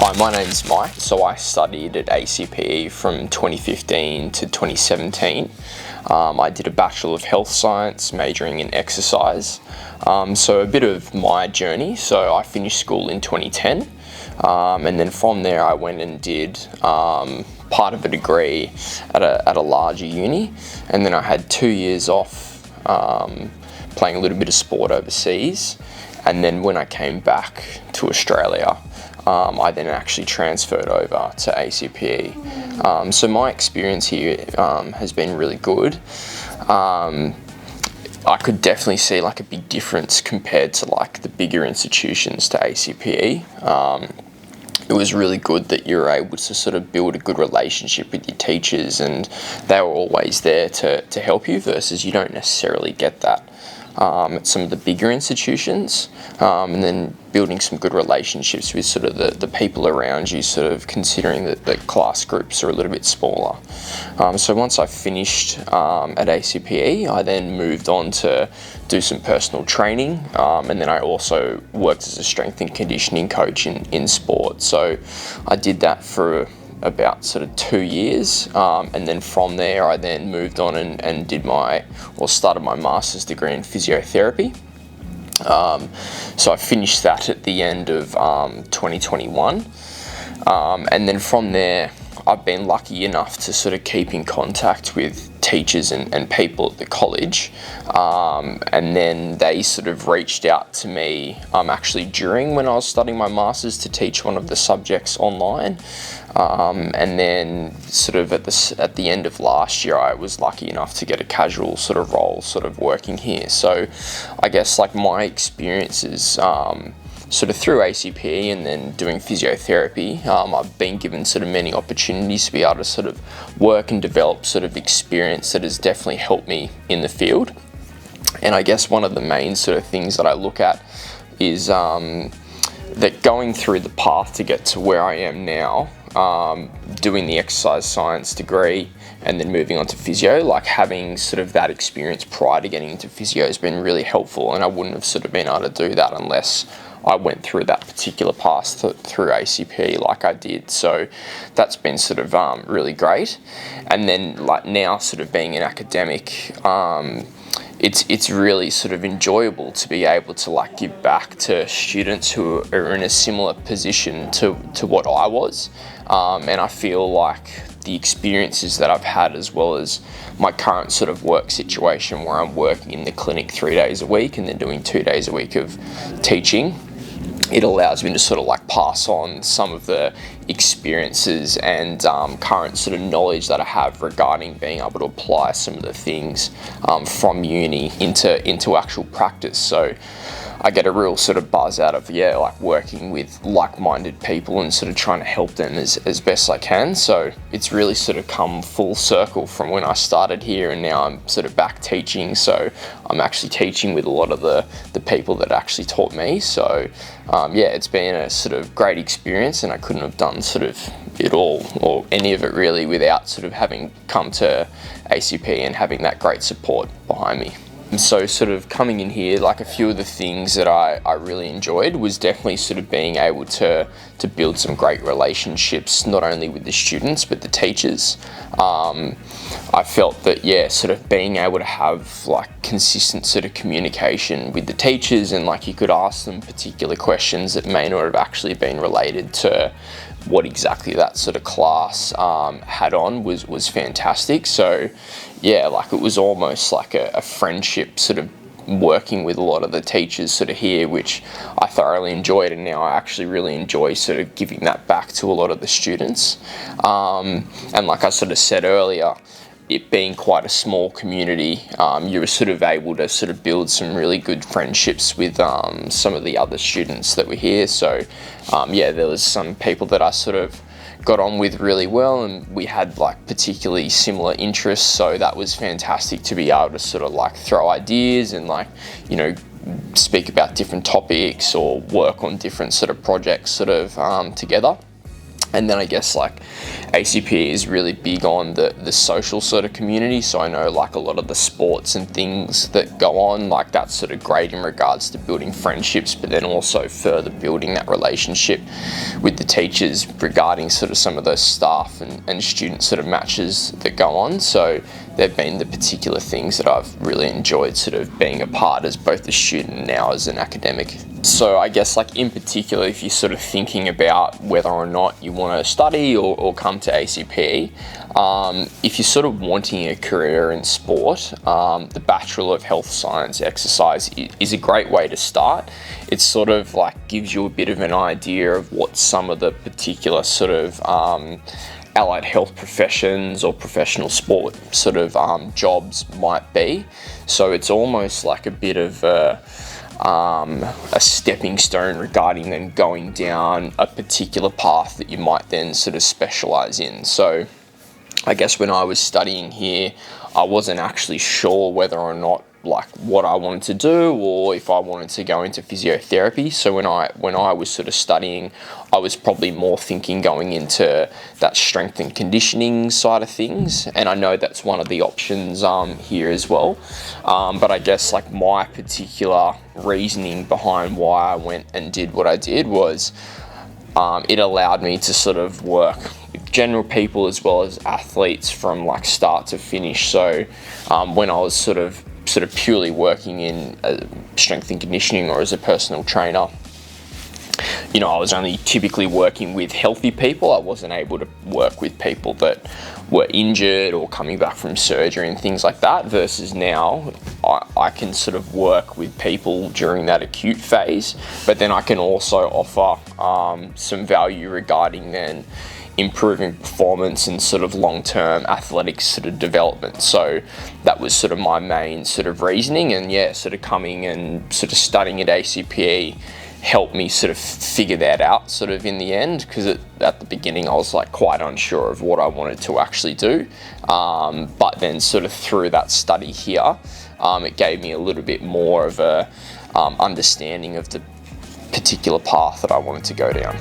Hi, my name's Mike. So I studied at ACPE from 2015 to 2017. I did a Bachelor of Health Science, majoring in exercise. So a bit of my journey. So I finished school in 2010, and then from there I went and did part of a degree at a larger uni, and then I had 2 years off playing a little bit of sport overseas. And then when I came back to Australia, I then actually transferred over to ACPE. So my experience here has been really good. I could definitely see like a big difference compared to like the bigger institutions to ACPE. It was really good that you were able to sort of build a good relationship with your teachers, and they were always there to help you, versus you don't necessarily get that at some of the bigger institutions. And then building some good relationships with sort of the people around you, sort of considering that the class groups are a little bit smaller. So once I finished at ACPE, I then moved on to do some personal training, and then I also worked as a strength and conditioning coach in sport. So I did that for about sort of 2 years, and then from there I then moved on and started my master's degree in physiotherapy. So I finished that at the end of 2021, and then from there I've been lucky enough to sort of keep in contact with teachers and people at the college, and then they sort of reached out to me actually during when I was studying my master's to teach one of the subjects online. And then sort of at the end of last year, I was lucky enough to get a casual sort of role sort of working here. So I guess like my experiences sort of through ACPE and then doing physiotherapy, I've been given sort of many opportunities to be able to sort of work and develop sort of experience that has definitely helped me in the field. And I guess one of the main sort of things that I look at is that going through the path to get to where I am now, doing the exercise science degree and then moving on to physio, like having sort of that experience prior to getting into physio has been really helpful, and I wouldn't have sort of been able to do that unless I went through that particular path through ACPE like I did. So that's been sort of really great. And then like now sort of being an academic, it's really sort of enjoyable to be able to like give back to students who are in a similar position to what I was. And I feel like the experiences that I've had, as well as my current sort of work situation where I'm working in the clinic 3 days a week and then doing 2 days a week of teaching, it allows me to sort of like pass on some of the experiences and current sort of knowledge that I have regarding being able to apply some of the things from uni into actual practice. So I get a real sort of buzz out of like working with like-minded people and sort of trying to help them as best I can. So it's really sort of come full circle from when I started here, and now I'm sort of back teaching. So I'm actually teaching with a lot of the people that actually taught me. So it's been a sort of great experience, and I couldn't have done sort of it all or any of it really without sort of having come to ACP and having that great support behind me. And so sort of coming in here, like a few of the things that I really enjoyed was definitely sort of being able to build some great relationships, not only with the students, but the teachers. I felt that, sort of being able to have like consistent sort of communication with the teachers, and like you could ask them particular questions that may not have actually been related to what exactly that sort of class had on was fantastic. So like it was almost like a friendship sort of working with a lot of the teachers sort of here, which I thoroughly enjoyed, and now I actually really enjoy sort of giving that back to a lot of the students. And like I sort of said earlier, it being quite a small community, you were sort of able to sort of build some really good friendships with some of the other students that were here. So there was some people that I sort of got on with really well, and we had like particularly similar interests, so that was fantastic to be able to sort of like throw ideas and like, you know, speak about different topics or work on different sort of projects sort of together. And then I guess like ACPE is really big on the social sort of community. So I know like a lot of the sports and things that go on, like that's sort of great in regards to building friendships, but then also further building that relationship with the teachers regarding sort of some of those staff and student sort of matches that go on. So they've been the particular things that I've really enjoyed sort of being a part as both a student and now as an academic. So I guess like in particular, if you're sort of thinking about whether or not you want to study or come to ACPE, if you're sort of wanting a career in sport, the Bachelor of Health Science exercise is a great way to start. It sort of like gives you a bit of an idea of what some of the particular sort of allied health professions or professional sport sort of jobs might be. So it's almost like a bit of a stepping stone regarding then going down a particular path that you might then sort of specialize in. So I guess when I was studying here, I wasn't actually sure whether or not like what I wanted to do or if I wanted to go into physiotherapy. So when I was sort of studying, I was probably more thinking going into that strength and conditioning side of things. And I know that's one of the options here as well. But I guess like my particular reasoning behind why I went and did what I did was it allowed me to sort of work with general people as well as athletes from like start to finish. So when I was sort of purely working in strength and conditioning or as a personal trainer, you know, I was only typically working with healthy people. I wasn't able to work with people that were injured or coming back from surgery and things like that, versus now I can sort of work with people during that acute phase, but then I can also offer some value regarding then improving performance and sort of long-term athletic sort of development. So that was sort of my main sort of reasoning, and yeah, sort of coming and sort of studying at ACPE helped me sort of figure that out sort of in the end, because at the beginning I was like quite unsure of what I wanted to actually do, but then sort of through that study here, it gave me a little bit more of a understanding of the particular path that I wanted to go down.